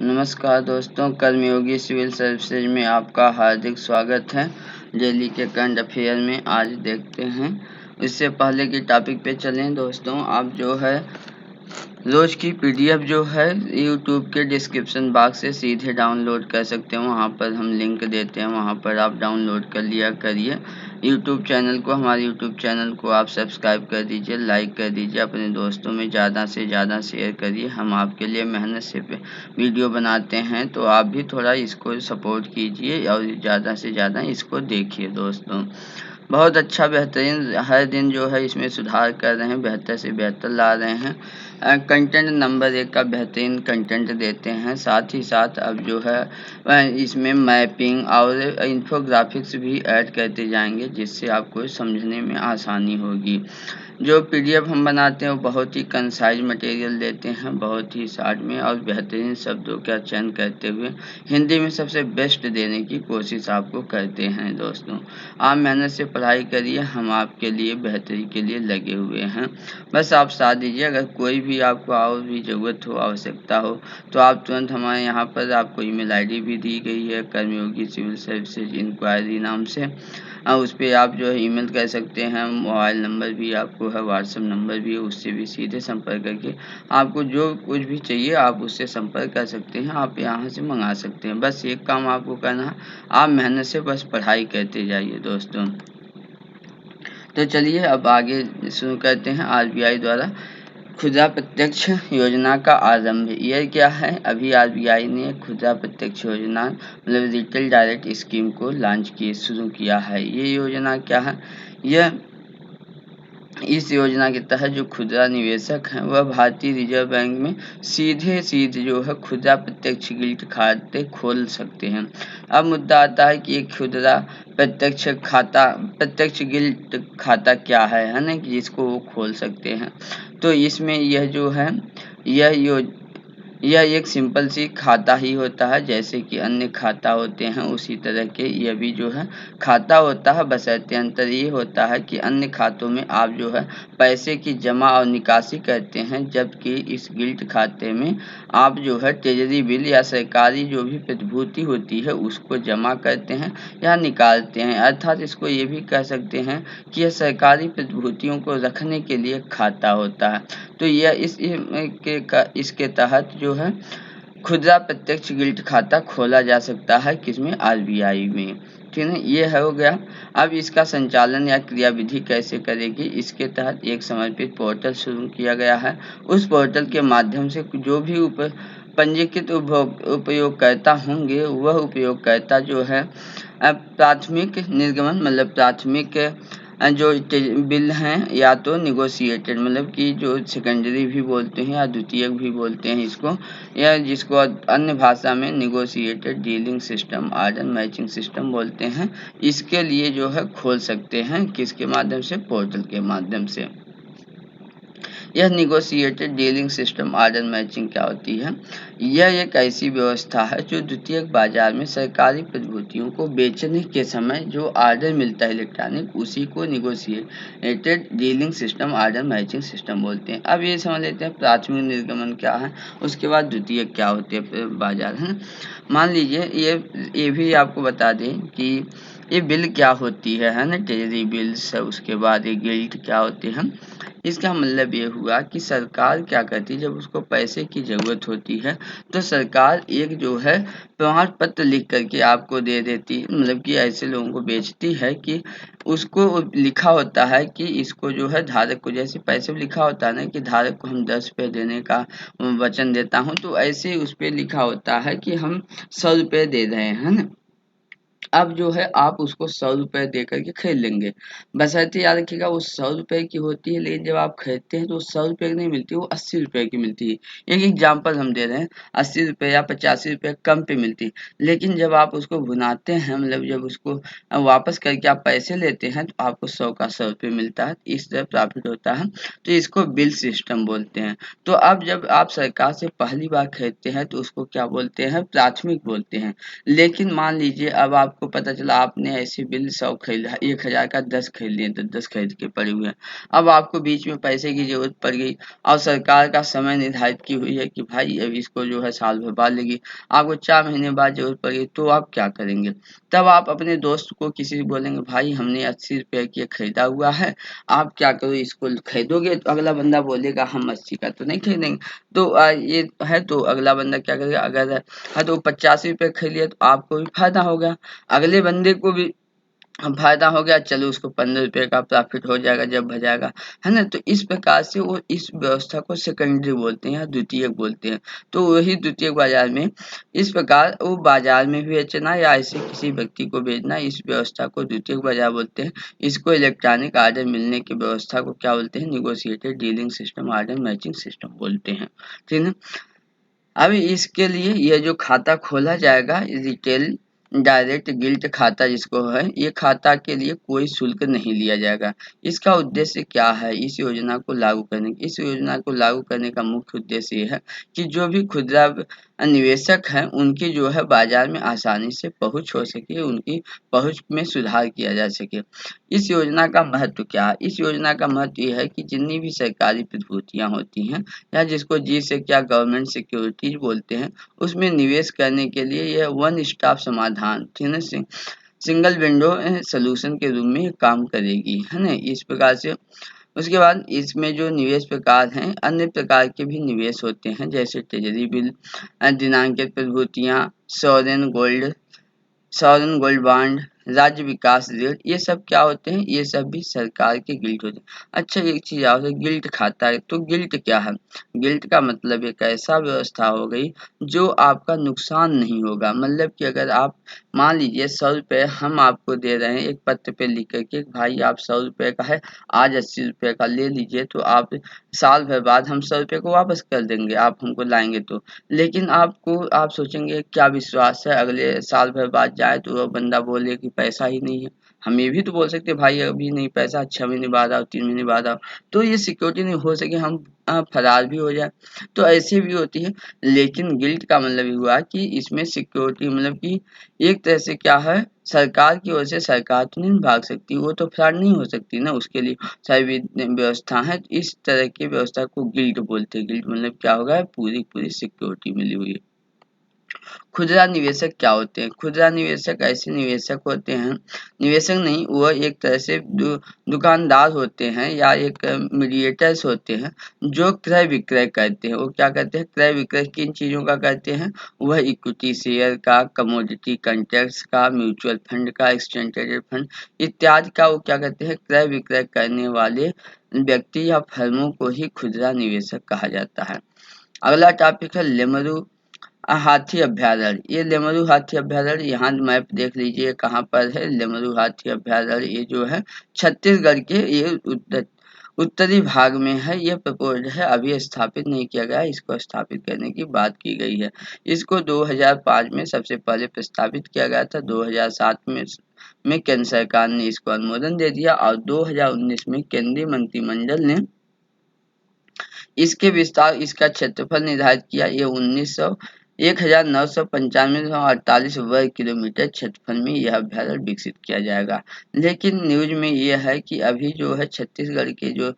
नमस्कार दोस्तों, कर्मयोगी civil services में आपका हार्दिक स्वागत है। डेली के करंट अफेयर में आज देखते हैं। इससे पहले कि टॉपिक पे चलें दोस्तों, आप जो है रोज की पीडीएफ जो है यूट्यूब के डिस्क्रिप्शन बॉक्स से सीधे डाउनलोड कर सकते हैं। वहाँ पर हम लिंक देते हैं, वहाँ पर आप डाउनलोड कर लिया करिए। हमारे यूट्यूब चैनल को आप सब्सक्राइब कर दीजिए, लाइक कर दीजिए, अपने दोस्तों में ज़्यादा से ज़्यादा शेयर करिए। हम आपके लिए मेहनत से वीडियो बनाते हैं, तो आप भी थोड़ा इसको सपोर्ट कीजिए और ज़्यादा से ज़्यादा इसको देखिए दोस्तों। बहुत अच्छा बेहतरीन हर दिन जो है इसमें सुधार कर रहे हैं, बेहतर से बेहतर ला रहे हैं। कंटेंट नंबर 1 का बेहतरीन कंटेंट देते हैं। साथ ही साथ अब जो है इसमें मैपिंग और इन्फोग्राफिक्स भी ऐड करते जाएंगे, जिससे आपको समझने में आसानी होगी। जो पीडीएफ हम बनाते हैं वो बहुत ही कंसाइज मटेरियल देते हैं, बहुत ही शॉर्ट में और बेहतरीन शब्दों का चयन करते हुए हिंदी में सबसे बेस्ट देने की कोशिश आपको करते हैं दोस्तों। आप मेहनत से पढ़ाई करिए, हम आपके लिए बेहतरी के लिए लगे हुए हैं। बस आप साथ दीजिए। अगर कोई भी आपको और भी ज़रूरत हो, आवश्यकता हो, तो आप तुरंत हमारे यहाँ पर आपको ईमेल आईडी भी दी गई है, कर्मयोगी सिविल सर्विसेज इंक्वायरी नाम से। उस पर आप जो है ईमेल कर सकते हैं। मोबाइल नंबर भी आपको है, व्हाट्सएप नंबर भी है, उससे भी सीधे संपर्क करके आपको जो कुछ भी चाहिए आप उससे संपर्क कर सकते हैं। आप यहाँ से मंगा सकते हैं। बस एक काम आपको करना है, आप मेहनत से बस पढ़ाई करते जाइए दोस्तों। तो चलिए अब आगे शुरू करते हैं। आरबीआई द्वारा खुदरा प्रत्यक्ष योजना का आरंभ। यह क्या है? अभी आरबीआई ने खुदरा प्रत्यक्ष योजना मतलब रिटेल डायरेक्ट स्कीम को शुरू किया है। ये योजना क्या है? इस योजना के तहत जो खुदरा निवेशक हैं वह भारतीय रिजर्व बैंक में सीधे जो है खुदरा प्रत्यक्ष गिल्ट खाते खोल सकते हैं। अब मुद्दा आता है कि एक खुदरा प्रत्यक्ष गिल्ट खाता क्या है ना, कि जिसको वो खोल सकते हैं। तो इसमें यह जो है यह एक सिंपल सी खाता ही होता है, जैसे कि अन्य खाता होते हैं उसी तरह के यह भी जो है खाता होता है। बशर्ते अंतर ये होता है कि अन्य खातों में आप जो है पैसे की जमा और निकासी करते हैं, जबकि इस गिल्ट खाते में आप जो है ट्रेजरी बिल या सरकारी जो भी प्रतिभूति होती है उसको जमा करते हैं या निकालते हैं। अर्थात इसको ये भी कह सकते हैं कि यह सरकारी प्रतिभूतियों को रखने के लिए खाता होता है। तो यह इसके तहत जो है खुदरा प्रत्यक्ष गिल्ट खाता खोला जा सकता है, किसमें? आरबीआई में। ठीक है, ये हो गया। अब इसका संचालन या क्रियाविधि कैसे करेगी? इसके तहत एक समर्पित पोर्टल शुरू किया गया है। उस पोर्टल के माध्यम से जो भी पंजीकृत उपयोगकर्ता होंगे वह उपयोगकर्ता जो है प्राथमिक निर्गमन मतलब प्राथमिक जो बिल हैं या तो निगोशिएटेड मतलब कि जो सेकेंडरी भी बोलते हैं या द्वितीयक भी बोलते हैं इसको, या जिसको अन्य भाषा में negotiated dealing system order matching system बोलते हैं, इसके लिए जो है खोल सकते हैं। किसके माध्यम से? पोर्टल के माध्यम से। यह negotiated dealing system order matching क्या होती है? यह एक ऐसी व्यवस्था है जो द्वितीयक बाजार में सरकारी प्रतिभूतियों को बेचने के समय जो ऑर्डर मिलता है इलेक्ट्रॉनिक, उसी को negotiated dealing system order matching system बोलते हैं। अब ये समझ लेते हैं प्राथमिक निर्गमन क्या है, उसके बाद द्वितीयक क्या होती है बाजार, है ना। मान लीजिए ये भी आपको बता दें कि ये बिल क्या होती है ना, ट्रेजरी बिल्स है। उसके बाद ये गिल्ट क्या होते हैं। इसका मतलब ये हुआ कि सरकार क्या करती है, जब उसको पैसे की ज़रूरत होती है तो सरकार एक जो है प्रमाण पत्र लिख करके आपको दे देती है, मतलब कि ऐसे लोगों को बेचती है कि उसको लिखा होता है कि इसको जो है धारक को, जैसे पैसे में लिखा होता है ना कि धारक को हम 10 रुपये देने का वचन देता हूँ, तो ऐसे ही उस पर लिखा होता है कि हम 100 रुपये दे रहे हैं ना। अब जो है आप उसको 100 रुपये दे करके खरीद लेंगे। बशर्ते याद रखिएगा वो 100 रुपये की होती है, लेकिन जब आप खरीदते हैं तो 100 रुपये की नहीं मिलती, वो 80 रुपये की मिलती है। एक एग्जाम्पल हम दे रहे हैं, 80 रुपये या 85 रुपये कम पे मिलती है। लेकिन जब आप उसको भुनाते हैं, मतलब जब उसको वापस करके आप पैसे लेते हैं, तो आपको 100 का 100 रुपये मिलता है। इस तरह प्रॉफिट होता है, तो इसको बिल सिस्टम बोलते हैं। तो अब जब आप सरकार से पहली बार खरीदते हैं तो उसको क्या बोलते हैं? प्राथमिक बोलते हैं। लेकिन मान लीजिए अब आप आपको पता चला आपने ऐसे बिल 100 खरीदा, 1000 का 10 खरीद लिए, तो 10 खरीद के पड़े हुए हैं। अब आपको बीच में पैसे की जरूरत पड़ गई और सरकार का समय निर्धारित की हुई है कि भाई अब इसको जो है साल भर बाद लेगी, आपको 4 महीने बाद जरूरत पड़ गई, तो आप क्या करेंगे? तब आप अपने दोस्त को किसी से बोलेंगे भाई हमने 80 रुपए की खरीदा हुआ है, आप क्या करो इसको खरीदोगे? तो अगला बंदा बोलेगा हम 80 का तो नहीं खरीदेंगे। तो ये है, तो अगला बंदा क्या करेगा? अगर हाँ तो 85 रुपए खरीद लिया तो आपको भी फायदा होगा, अगले बंदे को भी फायदा हो गया, चलो उसको 15 रुपए का प्रॉफिट हो जाएगा जब भजाएगा, है ना? तो इस प्रकार से वो इस व्यवस्था को सेकेंडरी बोलते हैं या द्वितीयक बोलते हैं। तो वही द्वितीयक बाजार में इस प्रकार वो बाजार में भी बेचना या ऐसे किसी व्यक्ति को बेचना, इस व्यवस्था को द्वितीयक बाजार बोलते हैं। इसको इलेक्ट्रॉनिक आर्डर मिलने की व्यवस्था को क्या बोलते हैं? Negotiated dealing system, order matching system बोलते हैं, ठीक है। अब इसके लिए यह जो खाता खोला जाएगा रिटेल डायरेक्ट गिल्ट खाता जिसको है, ये खाता के लिए कोई शुल्क नहीं लिया जाएगा। इसका उद्देश्य क्या है? इस योजना को लागू करने इस योजना को लागू करने का मुख्य उद्देश्य ये है कि जो भी खुदरा निवेशक हैं उनकी जो है बाजार में आसानी से पहुंच हो सके, उनकी पहुंच में सुधार किया जा सके। इस योजना का महत्व क्या है? इस योजना का महत्व ये है कि जितनी भी सरकारी प्रतिभूतियां होती हैं या जिसको G-Sec या गवर्नमेंट सिक्योरिटीज बोलते हैं, उसमें निवेश करने के लिए यह वन स्टॉप समाधान, ठीक है ना, सिंगल विंडो सॉल्यूशन के रूप में काम करेगी, है ना? इस प्रकार से उसके बाद इसमें जो निवेश प्रकार हैं, अन्य प्रकार के भी निवेश होते हैं, जैसे ट्रेजरी बिल, दिनांकित प्रतिभूतियां, सॉवरेन गोल्ड बॉन्ड, राज्य विकास ऋण, ये सब क्या होते हैं? ये सब भी सरकार के गिल्ट होते हैं। अच्छा, एक चीज और है, गिल्ट खाता है। तो गिल्ट क्या है? गिल्ट का मतलब एक ऐसा व्यवस्था हो गई जो आपका नुकसान नहीं होगा। मतलब कि अगर आप मान लीजिए 100 रुपए हम आपको दे रहे हैं एक पत्र पे लिख करके, भाई आप 100 रुपए का है, आज 80 रुपए का ले लीजिए, तो आप साल भर बाद हम 100 रुपए को वापस कर देंगे, आप हमको लाएंगे तो। लेकिन आप सोचेंगे क्या विश्वास है अगले साल भर बाद जाए तो वो बंदा बोले कि पैसा ही नहीं है। हम ये भी तो बोल सकते हैं भाई अभी नहीं पैसा, 6 महीने बाद आओ, 3 महीने बाद आओ। तो ये सिक्योरिटी नहीं हो सके, हम फरार भी हो जाए, तो ऐसे भी होती है। लेकिन गिल्ट का मतलब ये हुआ कि इसमें सिक्योरिटी मतलब कि एक तरह से क्या है, सरकार की ओर से सरकार तो नहीं भाग सकती, वो तो फ्रॉड नहीं हो सकती ना, उसके लिए सारी व्यवस्था है। इस तरह की व्यवस्था को गिल्ट बोलते हैं। गिल्ट मतलब क्या होगा? पूरी पूरी सिक्योरिटी मिली हुई है। खुदरा निवेशक क्या होते हैं? खुदरा निवेशक ऐसे निवेशक होते हैं, निवेशक नहीं, वह एक तरह से दुकानदार होते हैं या एक मीडिएटर्स होते हैं जो क्रय विक्रय करते हैं। वो क्या करते हैं? क्रय विक्रय किन चीजों का करते हैं? वह इक्विटी शेयर का, कमोडिटी कॉन्ट्रैक्ट्स का, म्यूचुअल फंड का, एक्सचेंज ट्रेडेड फंड इत्यादि का वो क्या करते हैं? क्रय विक्रय करने वाले व्यक्ति या फर्मों को ही खुदरा निवेशक कहा जाता है। अगला टॉपिक है लेमरू हाथी अभ्यारण्य। ये लेमरू हाथी अभ्यारण्य, यहाँ मैप देख लीजिए कहाँ पर है लेमरू हाथी अभ्यारण्य। ये जो है छत्तीसगढ़ के ये उत्तरी भाग में है। ये प्रपोज्ड है, अभी स्थापित नहीं किया गया, इसको स्थापित करने की बात की गई है। इसको 2005 में सबसे पहले प्रस्तावित किया गया था। 2007 में केंद्र सरकार ने इसको अनुमोदन दे दिया और 2019 में केंद्रीय मंत्रिमंडल ने इसके विस्तार, इसका क्षेत्रफल निर्धारित किया। ये 1995 वर्ग किलोमीटर क्षेत्रफल में यह अभ्यारण्य विकसित किया जाएगा। लेकिन न्यूज में यह है कि अभी जो है छत्तीसगढ़ के जो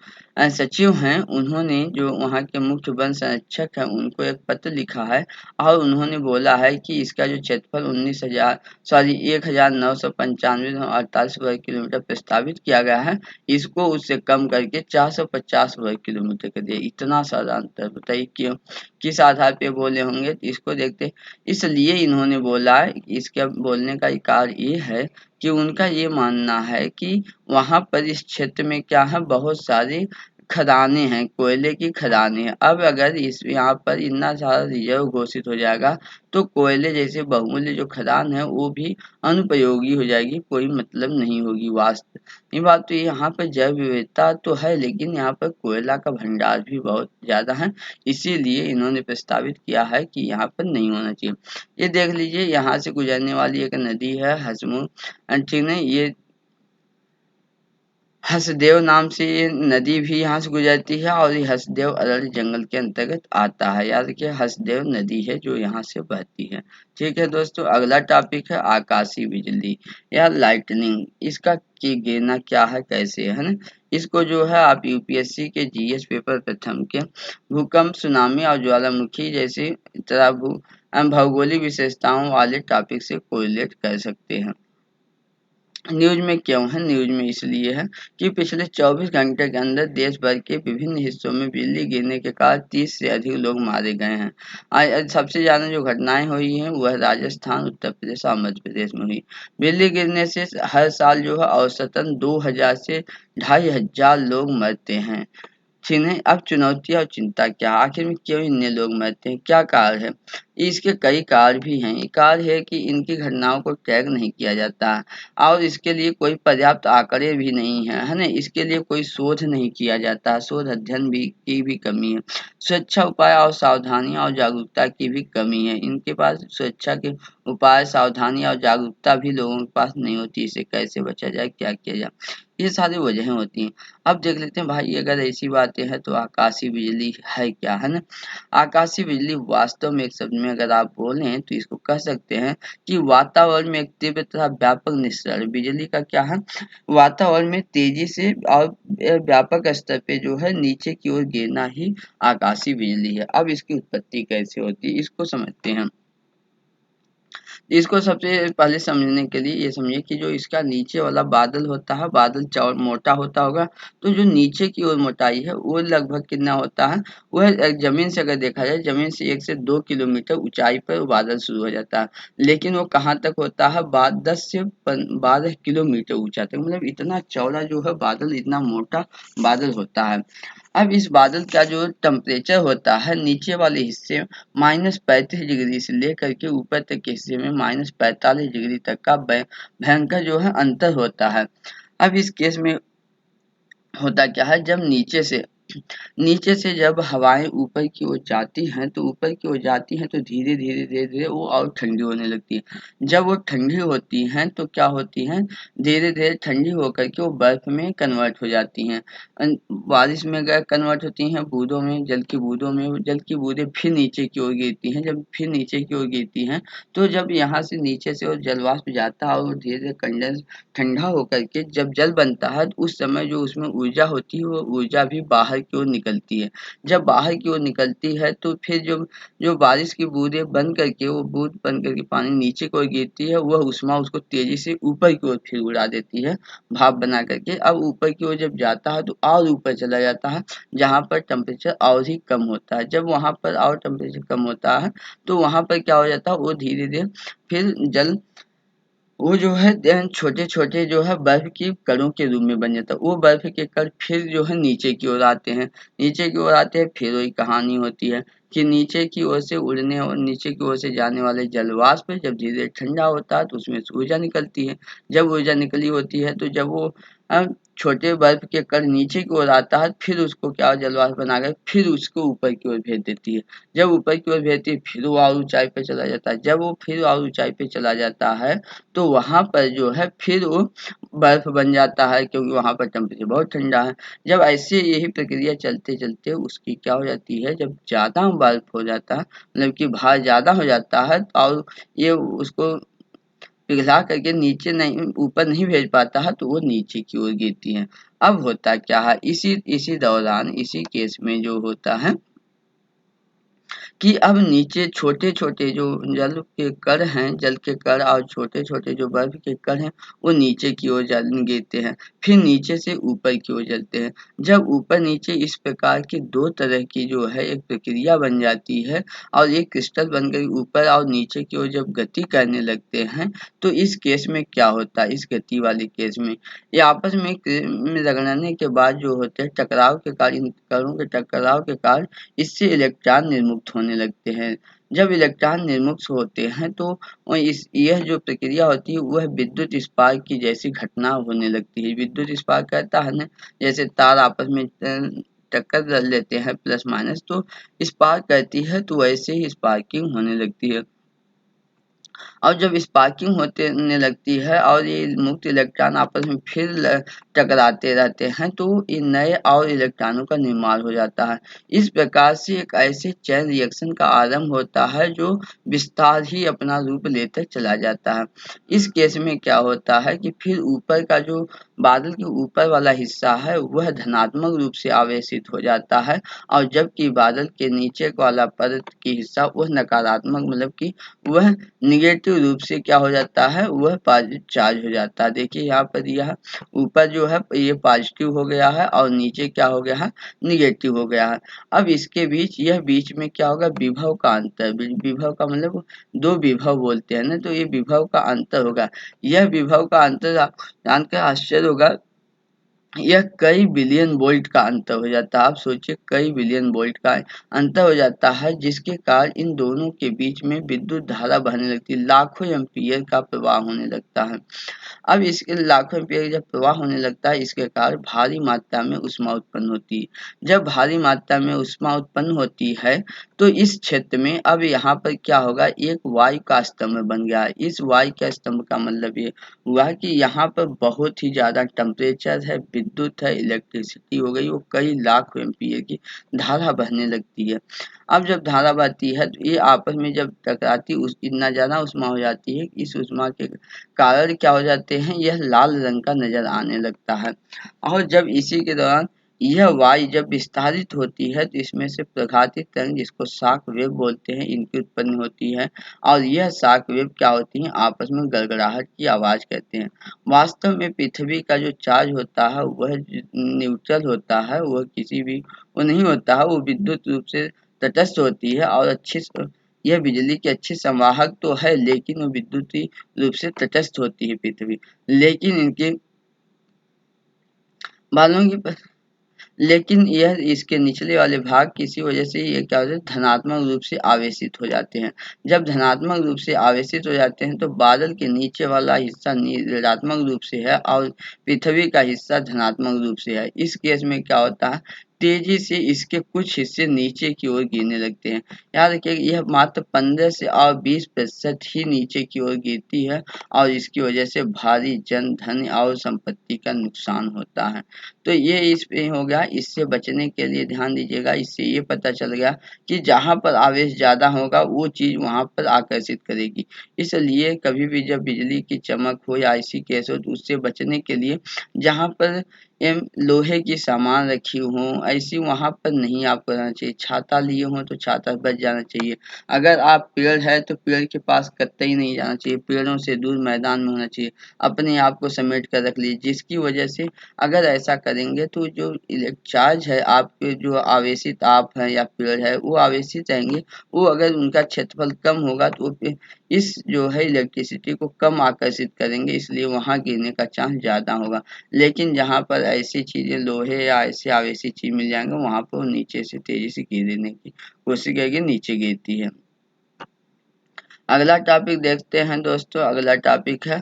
सचिव हैं, उन्होंने जो वहाँ के मुख्य वन संरक्षक हैं उनको एक पत्र लिखा है और उन्होंने बोला है कि इसका जो क्षेत्रफल 19,995 वर्ग किलोमीटर प्रस्तावित किया गया है, इसको उससे कम करके 450 वर्ग किलोमीटर कर दिया। इतना सारा अंतर, बताइए क्यों, किस आधार पे बोले होंगे? तो इसको देखते, इसलिए इन्होंने बोला है। इसके बोलने का कारण ये है कि उनका ये मानना है कि वहां पर इस क्षेत्र में क्या है, बहुत सारी खदानें हैं, कोयले की खदानें हैं। अब अगर इस यहाँ पर इतना सारा रिजर्व घोषित हो जाएगा तो कोयले जैसे बहुमूल्य जो खदान है वो भी अनुपयोगी हो जाएगी, कोई मतलब नहीं होगी। वास्तव ये बात तो, यहाँ पर जैव विविधता तो है लेकिन यहाँ पर कोयला का भंडार भी बहुत ज्यादा है, इसीलिए इन्होंने प्रस्तावित किया है कि यहाँ पर नहीं होना चाहिए। ये देख लीजिए, यहाँ से गुजरने वाली एक नदी है हसमुख, ठीक है। ये हसदेव नाम से ये नदी भी यहाँ से गुजरती है और ये हसदेव अरवली जंगल के अंतर्गत आता है। याद रखिए हसदेव नदी है जो यहाँ से बहती है। ठीक है दोस्तों, अगला टॉपिक है आकाशीय बिजली या लाइटनिंग। इसका की गिरना क्या है, कैसे है ना। इसको जो है आप यूपीएससी के जीएस पेपर प्रथम के भूकंप, सुनामी और ज्वालामुखी जैसे तरह भौगोलिक विशेषताओं वाले टॉपिक से कोरिलेट कर सकते हैं। न्यूज में क्यों है, न्यूज में इसलिए है कि पिछले 24 घंटे के अंदर देश भर के विभिन्न हिस्सों में बिजली गिरने के कारण 30 से अधिक लोग मारे गए हैं। आज सबसे ज्यादा जो घटनाएं हुई हैं वह राजस्थान, उत्तर प्रदेश और मध्य प्रदेश में हुई। बिजली गिरने से हर साल जो है औसतन 2000 से 2500 लोग मरते हैं। जिन्हें अब चुनौतियाँ और चिंता क्या, आखिर में क्यों इतने लोग मरते हैं, क्या कारण है? इसके कई कारण भी हैं। एक कारण है कि इनकी घटनाओं को ट्रैक नहीं किया जाता है और इसके लिए कोई पर्याप्त आंकड़े भी नहीं है ना। इसके लिए कोई शोध नहीं किया जाता, शोध अध्ययन भी की भी कमी है। सुरक्षा उपाय और सावधानियां और जागरूकता की भी कमी है। इनके पास सुरक्षा के उपाय, सावधानियां और जागरूकता भी लोगों के पास नहीं होती। इससे कैसे बचा जाए, क्या किया जाए, ये सारी वजहें होती हैं। अब देख लेते हैं भाई, अगर ऐसी बातें हैं तो आकाशीय बिजली है क्या, है ना। आकाशीय बिजली वास्तव में एक शब्द में अगर आप बोलें तो इसको कह सकते हैं कि वातावरण में एक तीव्र तथा व्यापक निस्सरण बिजली का क्या है, वातावरण में तेजी से और व्यापक स्तर पे जो है नीचे की ओर गिरना ही आकाशीय बिजली है। अब इसकी उत्पत्ति कैसे होती है इसको समझते हैं। इसको सबसे पहले समझने के लिए ये समझिए कि जो इसका नीचे वाला बादल होता है, बादल चौड़ मोटा होता होगा, तो जो नीचे की ओर मोटाई है वो लगभग कितना होता है, वह जमीन से अगर देखा जाए, जमीन से 1 से 2 किलोमीटर ऊंचाई पर वो बादल शुरू हो जाता है। लेकिन वो कहाँ तक होता है, 10 से 12 किलोमीटर ऊंचा तक, मतलब इतना चौड़ा जो है बादल, इतना मोटा बादल होता है। अब इस बादल का जो टेम्परेचर होता है नीचे वाले हिस्से -35 डिग्री से लेकर के ऊपर तक के हिस्से में -45 डिग्री तक का भयंकर जो है अंतर होता है। अब इस केस में होता क्या है, जब नीचे से जब हवाएं ऊपर की ओर जाती हैं तो ऊपर की ओर जाती हैं तो धीरे धीरे धीरे धीरे वो और ठंडी होने लगती है। जब वो ठंडी होती हैं तो क्या होती हैं, धीरे धीरे ठंडी होकर के वो बर्फ में कन्वर्ट हो जाती हैं। बारिश में अगर कन्वर्ट होती हैं, बूंदों में, जल की बूंदों में, जल की बूंदें फिर नीचे की ओर गिरती हैं। जब फिर नीचे की ओर गिरती हैं तो जब यहाँ से नीचे से और जल वाष्प जाता है और धीरे धीरे कंडेंस ठंडा होकर के जब जल बनता है तो उस समय जो उसमें ऊर्जा होती है वो ऊर्जा भी बाहर की ओर निकलती है। जब बाहर की ओर निकलती है तो फिर जो जो बारिश की बूंदें बन करके, वो बूंद बन करके पानी नीचे की ओर गिरती है, वह ऊष्मा उसको तेजी से ऊपर की ओर फिर उड़ा देती है भाप बना करके। अब ऊपर की ओर जब जाता है तो और ऊपर चला जाता है जहाँ पर टेम्परेचर और ही कम होता है। जब वहाँ पर और टेम्परेचर कम होता है तो वहाँ पर क्या हो जाता है, वो धीरे धीरे फिर जल वो जो है छोटे-छोटे जो है बर्फ के कणों के रूप में बन जाता है। वो बर्फ के कण फिर जो है नीचे की ओर आते हैं। नीचे की ओर आते हैं, फिर वही कहानी होती है कि नीचे की ओर से उड़ने और नीचे की ओर से जाने वाले जल वाष्प जब धीरे-धीरे ठंडा होता है तो उसमें से ऊर्जा निकलती है। जब ऊर्जा निकली होती है तो जब वो अ, छोटे बर्फ के कण नीचे की ओर आता है, फिर उसको क्या जल वाष्प बनाकर फिर उसको ऊपर की ओर भेज देती है। जब ऊपर की ओर भेजती है फिर वो और ऊँचाई पे चला जाता है। जब वो फिर और ऊँचाई पे चला जाता है तो वहाँ पर जो है फिर वो बर्फ बन जाता है, क्योंकि वहाँ पर टेम्परेचर बहुत ठंडा है। जब ऐसे यही प्रक्रिया चलते-चलते उसकी क्या हो जाती है, जब ज़्यादा बर्फ हो जाता है, मतलब कि भार ज़्यादा हो जाता है और ये उसको पिघला करके नीचे नहीं, ऊपर नहीं भेज पाता है, तो वो नीचे की ओर गिरती है। अब होता क्या है, इसी इसी दौरान इसी केस में जो होता है कि अब नीचे छोटे-छोटे जो जल के कण हैं, जल के कण और छोटे-छोटे जो बर्फ के कण हैं, वो नीचे की ओर गिरते हैं, फिर नीचे से ऊपर की ओर चलते हैं। जब ऊपर-नीचे इस प्रकार की 2 तरह की जो है एक प्रक्रिया बन जाती है और एक क्रिस्टल बनकर ऊपर और नीचे की ओर जब गति करने लगते हैं, तो इस केस में क्या होता है, इस गति वाले केस में, ये आपस में रगड़ने के बाद जो होते हैं, टकराव के कारण, इन कणों के टकराव के कारण इससे इलेक्ट्रॉन निर्मुक्त होने लगते हैं। जब इलेक्ट्रॉन निर्मुक्त होते हैं तो यह जो प्रक्रिया होती है वह विद्युत स्पार्क की जैसी घटना होने लगती है। विद्युत स्पार्क कहता है ना, जैसे तार आपस में टक्कर लेते हैं प्लस माइनस, तो स्पार्क करती है तो वैसे ही स्पार्किंग होने लगती है। और जब स्पार्किंग होने लगती है और ये मुक्त इलेक्ट्रॉन आपस में फिर टकराते रहते हैं तो इन नए और इलेक्ट्रॉनों का निर्माण हो जाता है। इस प्रकार से एक ऐसे चैन रिएक्शन का आरंभ होता है जो विस्तार ही अपना रूप लेकर चला जाता है। इस केस में क्या होता है कि फिर ऊपर का जो बादल के ऊपर वाला हिस्सा है वह धनात्मक रूप से आवेशित हो जाता है और जबकि बादल के नीचे वाला परत की हिस्सा वह नकारात्मक मतलब कि वह निगेटिव रूप से क्या हो जाता है वह पॉजिटिव चार्ज हो जाता है। देखिए यहाँ पर यह ऊपर जो है ये पॉजिटिव हो गया है और नीचे क्या हो गया है निगेटिव हो गया है। अब इसके बीच यह बीच में क्या होगा विभव का अंतर, विभव का मतलब दो विभव बोलते हैं ना, तो ये विभव का अंतर होगा। यह विभव का अंतर जानकर आश्चर्य होगा, यह कई बिलियन वोल्ट का अंतर हो जाता है। आप सोचिए कई बिलियन वोल्ट का अंतर हो जाता है जिसके कारण इन दोनों के बीच में विद्युत धारा बहने लगती है, लाखों एम्पीयर का प्रवाह होने लगता है। अब इसके लाखों एम्पीयर जब प्रवाह होने लगता है इसके कारण भारी मात्रा में ऊष्मा उत्पन्न होती है। जब भारी मात्रा में ऊष्मा उत्पन्न होती है तो इस क्षेत्र में अब यहाँ पर क्या होगा एक वायु का स्तंभ बन गया है। इस वायु के स्तंभ का मतलब ये हुआ कि यहाँ पर बहुत ही ज़्यादा टेम्परेचर है, विद्युत है, इलेक्ट्रिसिटी हो गई, वो कई लाख एम्पीयर की धारा बहने लगती है। अब जब धारा बहती है तो ये आपस में जब टकराती उस इतना ज़्यादा ऊष्मा हो जाती है कि इस ऊष्मा के कारण क्या हो जाते हैं यह लाल रंग का नज़र आने लगता है। और जब इसी के दौरान यह वायु जब विस्तारित होती है तो इसमें से प्रकाशित तरंग जिसको शॉक वेव बोलते हैं इनकी उत्पन्न होती है और यह शॉक वेव क्या होती है आपस में गड़गड़ाहट की आवाज कहते हैं। वास्तव में पृथ्वी का जो चार्ज होता है वह न्यूट्रल होता है, वह किसी भी वो नहीं होता है, वो विद्युत रूप से तटस्थ होती है और यह बिजली की अच्छी संवाहक तो है लेकिन वो विद्युतीय रूप से तटस्थ होती है पृथ्वी। लेकिन इनके बालों की लेकिन यह इसके निचले वाले भाग किसी वजह से ये क्या होता है धनात्मक रूप से आवेशित हो जाते हैं। जब धनात्मक रूप से आवेशित हो जाते हैं तो बादल के नीचे वाला हिस्सा ऋणात्मक रूप से है और पृथ्वी का हिस्सा धनात्मक रूप से है। इस केस में क्या होता है तेजी से इसके कुछ हिस्से नीचे की ओर गिरने लगते हैं। याद रखिए यह मात्र 15 से और 20% ही नीचे की ओर गिरती है और इसकी वजह से भारी जन धन और संपत्ति का नुकसान होता है। तो ये इसमें हो गया, इससे बचने के लिए ध्यान दीजिएगा। इससे ये पता चल गया कि जहाँ पर आवेश ज़्यादा होगा वो चीज़ वहाँ पर आकर्षित करेगी। इसलिए कभी भी जब बिजली की चमक हो या ऐसी केस हो तो उससे बचने के लिए जहाँ पर लोहे की सामान रखी हो ऐसी वहाँ पर नहीं आपको रहना चाहिए। छाता लिए हों तो छाता बच जाना चाहिए। अगर आप पेड़ है तो पेड़ के पास कतई नहीं जाना चाहिए, पेड़ों से दूर मैदान में होना चाहिए। अपने आप को समेट कर रख लीजिए जिसकी वजह से अगर ऐसा करेंगे तो जो चार्ज है आपके जो आवेशित आप हैं या पेड़ है वो आवेशित रहेंगे। वो अगर उनका क्षेत्रफल कम होगा तो वो इस जो है इलेक्ट्रिसिटी को कम आकर्षित करेंगे इसलिए वहाँ गिरने का चांस ज़्यादा होगा। लेकिन जहाँ पर ऐसी चीज़ें लोहे या ऐसे आवेशित चीज़ मिल जाएंगे वहाँ पर वो नीचे से तेजी से गिरने की कोशिश करेगी, नीचे गिरती है। अगला टॉपिक देखते हैं दोस्तों। अगला टॉपिक है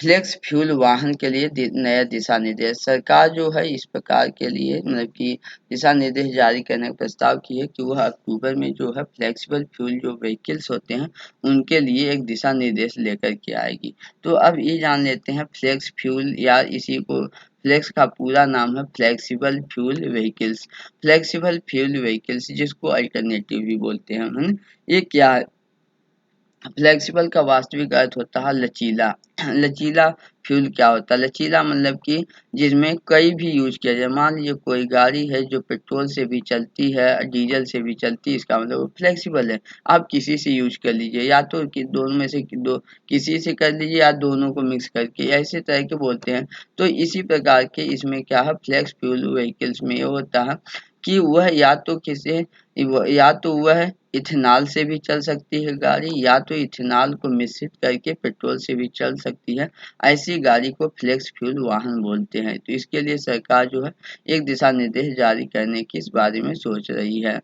फ्लेक्स फ्यूल वाहन के लिए नया दिशा निर्देश। सरकार जो है इस प्रकार के लिए मतलब कि दिशा निर्देश जारी करने का प्रस्ताव की है कि वह अक्टूबर में जो है फ्लेक्सिबल फ्यूल जो व्हीकल्स होते हैं उनके लिए एक दिशा निर्देश लेकर के आएगी। तो अब ये जान लेते हैं फ्लेक्स फ्यूल या इसी को फ्लेक्स का पूरा नाम है flexible fuel vehicles. Flexible fuel vehicles जिसको अल्टरनेटिव भी बोलते हैं, है ना? ये क्या है? फ्लेक्सिबल का वास्तविक अर्थ होता है लचीला। लचीला फ्यूल क्या होता है? लचीला मतलब कि जिसमें कई भी यूज किया जाए। मान लीजिए कोई गाड़ी है जो पेट्रोल से भी चलती है, डीजल से भी चलती है, इसका मतलब वो फ्लेक्सिबल है। आप किसी से यूज कर लीजिए या तो दोनों में से दो किसी से कर लीजिए या दोनों को मिक्स करके ऐसे तरह के बोलते हैं। तो इसी प्रकार के इसमें क्या है फ्लेक्स फ्यूल व्हीकल्स में ये होता है कि वह या तो वह इथेनॉल से भी चल सकती है गाड़ी या तो इथेनॉल को मिश्रित करके पेट्रोल से भी चल सकती है। ऐसी गाड़ी को फ्लेक्स फ्यूल वाहन बोलते हैं। तो इसके लिए सरकार जो है एक दिशा निर्देश जारी करने की इस बारे में सोच रही है।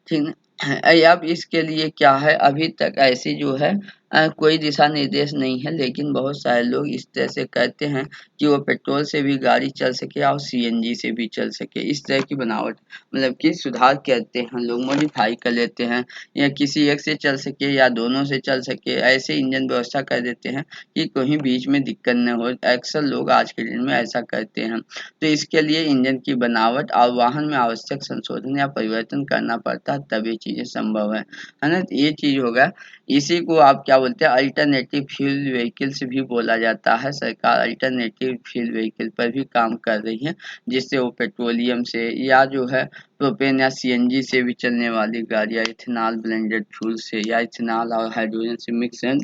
ठीक है। अब इसके लिए क्या है अभी तक ऐसी जो है कोई दिशा निर्देश नहीं है, लेकिन बहुत सारे लोग इस तरह से करते हैं कि वो पेट्रोल से भी गाड़ी चल सके और सीएनजी से भी चल सके। इस तरह की बनावट मतलब कि सुधार करते हैं लोग, मॉडिफाई कर लेते हैं, या किसी एक से चल सके या दोनों से चल सके, ऐसे इंजन व्यवस्था कर देते हैं कि कहीं बीच में दिक्कत न हो। अक्सर लोग आज के दिन में ऐसा करते हैं। तो इसके लिए इंजन की बनावट और वाहन में आवश्यक संशोधन या परिवर्तन करना पड़ता है, तब ये चीजें संभव है ना। ये चीज होगा। इसी को आप क्या बोलते हैं, अल्टरनेटिव फ्यूल व्हीकल्स भी बोला जाता है। सरकार अल्टरनेटिव फ्यूल व्हीकल पर भी काम कर रही है, जिससे वो पेट्रोलियम से या जो है प्रोपेन या सीएनजी से भी चलने वाली गाड़ियां इथेनॉल ब्लेंडेड फ्यूल से या इथेनॉल और हाइड्रोजन से मिक्स है,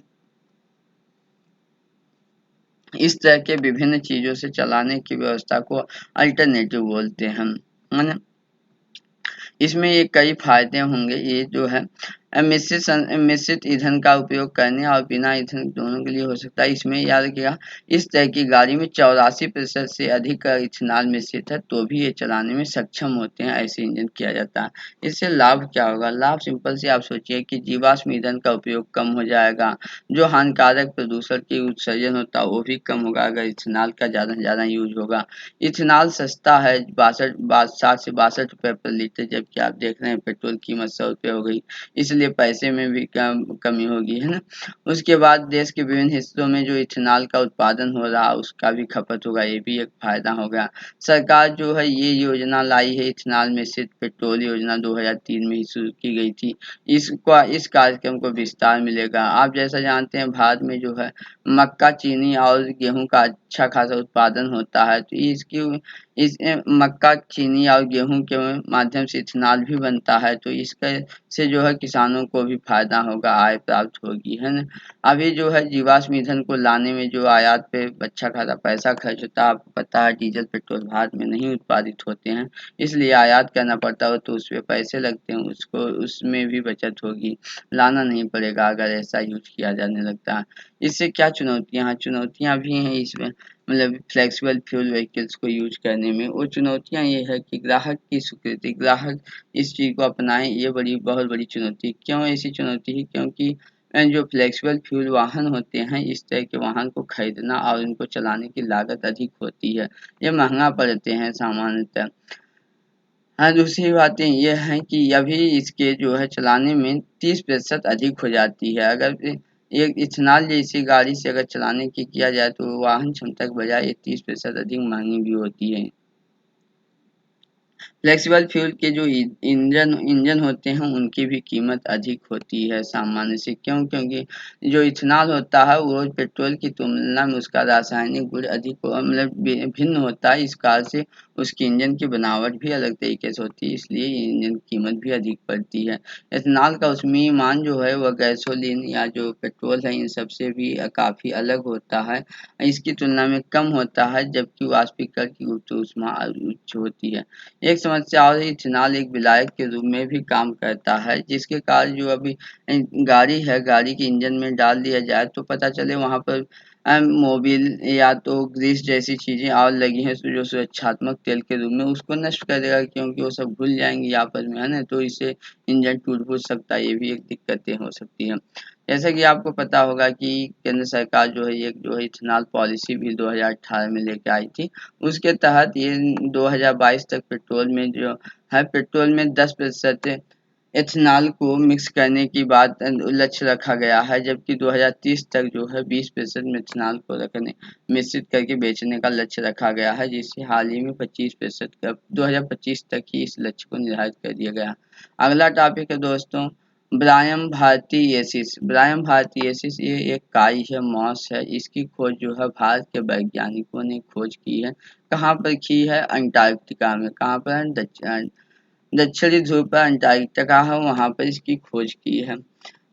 इस तरह के विभिन्न चीजों से चलाने की व्यवस्था को अल्टरनेटिव बोलते हैं, है ना। इसमें ये कई फायदे होंगे। ये जो है मिश्रित ईंधन का उपयोग करने और बिना ईंधन दोनों के लिए हो सकता है। इसमें याद रखिएगा, इस तरह की गाड़ी में 84% से अधिक का इथेनॉल मिश्रित है तो भी ये चलाने में सक्षम होते हैं। ऐसे इंजन किया जाता है। इससे लाभ क्या होगा? लाभ सिंपल से आप सोचिए कि जीवाश्म ईंधन का उपयोग कम हो जाएगा, जो हानिकारक प्रदूषण की उत्सर्जन होता है वो भी कम होगा अगर इथेनॉल का ज्यादा से ज्यादा यूज होगा। इथेनॉल सस्ता है, 60 से 62 रुपए पर लीटर, जबकि आप देख रहे हैं पेट्रोल कीमत 100 रुपये हो गई। इसलिए पैसे में भी कमी होगी, है ना। उसके बाद देश के विभिन्न हिस्सों में जो इथेनॉल का उत्पादन हो रहा है उसका भी खपत होगा, ये भी एक फायदा होगा। सरकार जो है ये योजना लाई है, इथेनॉल मिश्रित पेट्रोल योजना 2003 में ही शुरू की गई थी। इस कार्यक्रम को विस्तार मिलेगा। आप जैसा जानते हैं भारत में जो है मक्का, चीनी और गेहूं का अच्छा खासा उत्पादन होता है। तो इस मक्का, चीनी और गेहूं के माध्यम से इथेनॉल भी बनता है। तो इसका से जो है किसानों को भी फायदा होगा, आय प्राप्त होगी, है ना। अभी जो है जीवाश्म ईंधन को लाने में जो आयात पे अच्छा खासा पैसा खर्च होता है, आपको पता है डीजल पेट्रोल भारत में नहीं उत्पादित होते हैं, इसलिए आयात करना पड़ता है, तो उस पे पैसे लगते हैं, उसको उसमें भी बचत होगी। लाना नहीं पड़ेगा अगर ऐसा यूज किया जाने लगता है। इससे क्या चुनौतियां हैं? चुनौतियां भी हैं इसमें, मतलब फ्लेक्सिबल फ्यूल व्हीकल्स को यूज करने में। वो चुनौतियां ये है कि ग्राहक की स्वीकृति, ग्राहक इस चीज को अपनाएं, ये बहुत बड़ी चुनौती। क्यों ऐसी चुनौती है? क्योंकि जो फ्लेक्सिबल फ्यूल वाहन होते हैं, इस तरह के वाहन को खरीदना और इनको चलाने की लागत अधिक होती है, ये महंगा पड़ते हैं सामान्यतः। हाँ, दूसरी बातें ये हैं कि अभी इसके जो है चलाने में 30% अधिक हो जाती है। अगर एक इथेनॉल जैसी गाड़ी से अगर चलाने की किया जाए तो वाहन क्षमता के बजाय ये 30% अधिक महंगी भी होती है। फ्लेक्सिबल फ्यूल के जो इंजन इंजन होते हैं उनकी भी कीमत अधिक होती है सामान्य से। क्यों? क्योंकि जो इथेनॉल होता है वो पेट्रोल की तुलना में उसका रासायनिक गुण अधिक मतलब भिन्न होता है। इस कारण से उसकी इंजन की बनावट भी अलग तरीके से होती है, इसलिए इंजन की कीमत भी अधिक पड़ती है। इथेनॉल का उसमें मान जो है वह गैसोलीन या जो पेट्रोल है इन सबसे भी काफी अलग होता है, इसकी तुलना में कम होता है, जबकि वाष्पीकरण की गुप्त ऊष्मा उच्च होती है। एक समस्या और है, इथेनॉल एक विलायक के रूप में भी काम करता है, जिसके कारण जो अभी गाड़ी है, गाड़ी के इंजन में डाल दिया जाए तो पता चले वहां पर मोबिल या तो ग्रीस जैसी चीजें और लगी हैं जो सुरक्षात्मक तेल के रूप में उसको नष्ट कर देगा, क्योंकि वो सब घुल जाएंगी आपस में, है ना। तो इससे इंजन टूट फूट सकता है, ये भी एक दिक्कतें हो सकती हैं। जैसा कि आपको पता होगा कि केंद्र सरकार जो है एक जो है इथेनॉल पॉलिसी भी 2018 में लेके आई थी। उसके तहत ये 2022 तक पेट्रोल में 10% इथेनॉल को मिक्स करने की बात लक्ष्य रखा गया है, जबकि 2030 तक जो है 20% मिथेनॉल को रखने मिश्रित करके बेचने का लक्ष्य रखा गया है, जिससे हाल ही में 25% का 2025 तक ही इस लक्ष्य को निर्धारित कर दिया गया। अगला टॉपिक है दोस्तों, ब्रायम भारती एसिस। ब्रायम भारती एसिस ये एक काई है, मॉस है। इसकी खोज जो है भारत के वैज्ञानिकों ने खोज की है। कहाँ पर की है? अंटार्कटिका में। कहाँ पर? दक्षिणी ध्रुव पर अंटार्कटिका है, वहां पर इसकी खोज की है।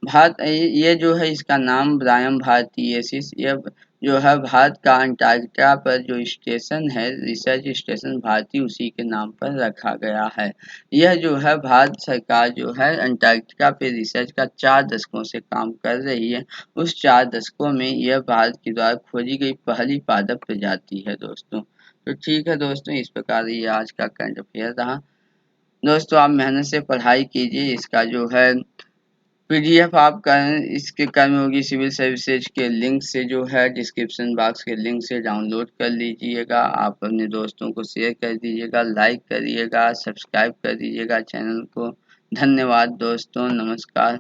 भारत ये जो है इसका नाम ब्रायम भारतीयसिस, ये जो है भारत का अंटार्कटिका पर जो स्टेशन है, रिसर्च स्टेशन भारती, उसी के नाम पर रखा गया है। यह जो है भारत सरकार जो है अंटार्कटिका पे रिसर्च का 4 दशकों से काम कर रही है। उस 4 दशकों में यह भारत के द्वारा खोजी गई पहली पादप प्रजाति है दोस्तों। तो ठीक है दोस्तों, इस प्रकार ये आज का करंट अफेयर रहा। दोस्तों आप मेहनत से पढ़ाई कीजिए, इसका जो है पीडीएफ आप इसके कर्मयोगी सिविल सर्विसेज के लिंक से जो है डिस्क्रिप्शन बॉक्स के लिंक से डाउनलोड कर लीजिएगा। आप अपने दोस्तों को शेयर कर दीजिएगा, लाइक करिएगा, सब्सक्राइब कर दीजिएगा चैनल को। धन्यवाद दोस्तों, नमस्कार।